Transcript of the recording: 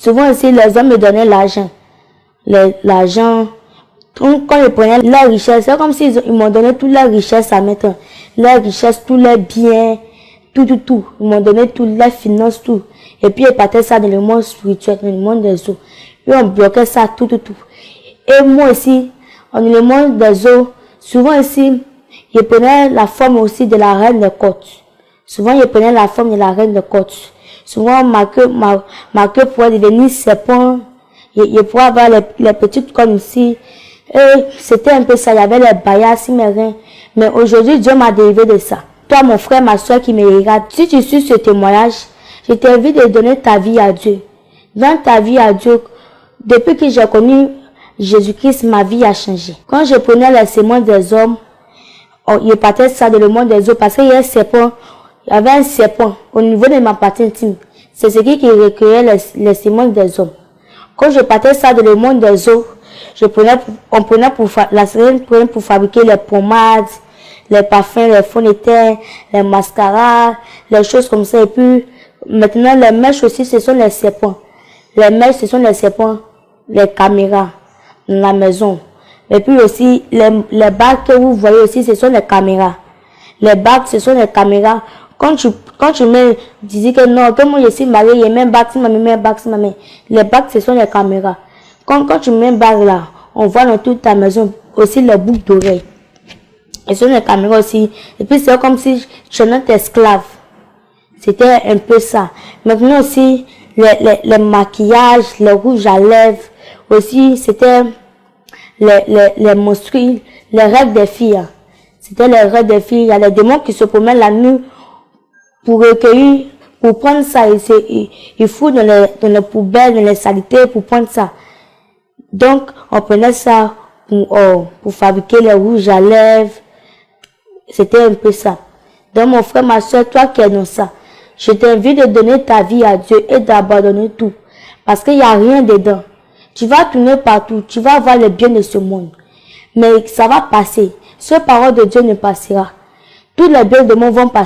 Souvent aussi, les hommes me donnaient l'argent. L'argent, quand ils prenaient la richesse, c'est comme s'ils m'ont donné toute la richesse à mettre. La richesse, tous les biens, tout. Ils m'ont donné toutes les finances, tout. Et puis, ils partaient ça dans le monde spirituel, dans le monde des eaux. Puis, on bloquait ça, tout. Et moi aussi, dans le monde des eaux, souvent ici, je prenais la forme aussi de la reine de côte. Souvent, je prenais la forme de la reine de côte. Souvent, ma queue pourrait devenir serpent. Je pourrais avoir les petites cornes ici. Et c'était un peu ça. Il y avait les baillards sur mes reins. Mais aujourd'hui, Dieu m'a délivré de ça. Toi, mon frère, ma soeur qui me regarde, si tu suis ce témoignage, je t'invite à donner ta vie à Dieu. Dans ta vie à Dieu, depuis que j'ai connu Jésus-Christ, ma vie a changé. Quand je prenais les semences des hommes, je partais ça dans le monde des eaux parce qu'il y a un serpent. Il y avait un serpent au niveau de ma partie intime. C'est ce qui recueillait les semences des hommes. Quand je partais ça dans le monde des eaux, on prenait la seringue pour fabriquer les pommades, les parfums, les fonds de teint, les mascaras, les choses comme ça. Et puis, maintenant, les mèches aussi, ce sont les serpents. Les mèches, ce sont les serpents, les caméras dans la maison. Et puis aussi, les bagues que vous voyez aussi, ce sont les caméras. Les bagues, ce sont les caméras. Quand tu me disais que non, tout le monde ici marié, il y a même bagues, les bagues, ce sont les caméras. Quand tu mets une bague là, on voit dans toute ta maison aussi les boucles d'oreilles. Et ce sont les caméras aussi. Et puis c'est comme si tu es notre esclave. C'était un peu ça. Maintenant aussi, les maquillages, les rouges à lèvres, aussi c'était les monstrues, les rêves des filles. C'était les rêves des filles. Il y a les démons qui se promènent la nuit pour recueillir, pour prendre ça. Ils foutent dans les poubelles, dans les saletés pour prendre ça. Donc, on prenait ça pour fabriquer les rouges à lèvres. C'était un peu ça. Donc, mon frère, ma soeur, toi qui es dans ça, je t'invite de donner ta vie à Dieu et d'abandonner tout. Parce qu'il n'y a rien dedans. Tu vas tourner partout, tu vas voir le bien de ce monde. Mais ça va passer. Cette parole de Dieu ne passera. Tous les biens de monde vont passer.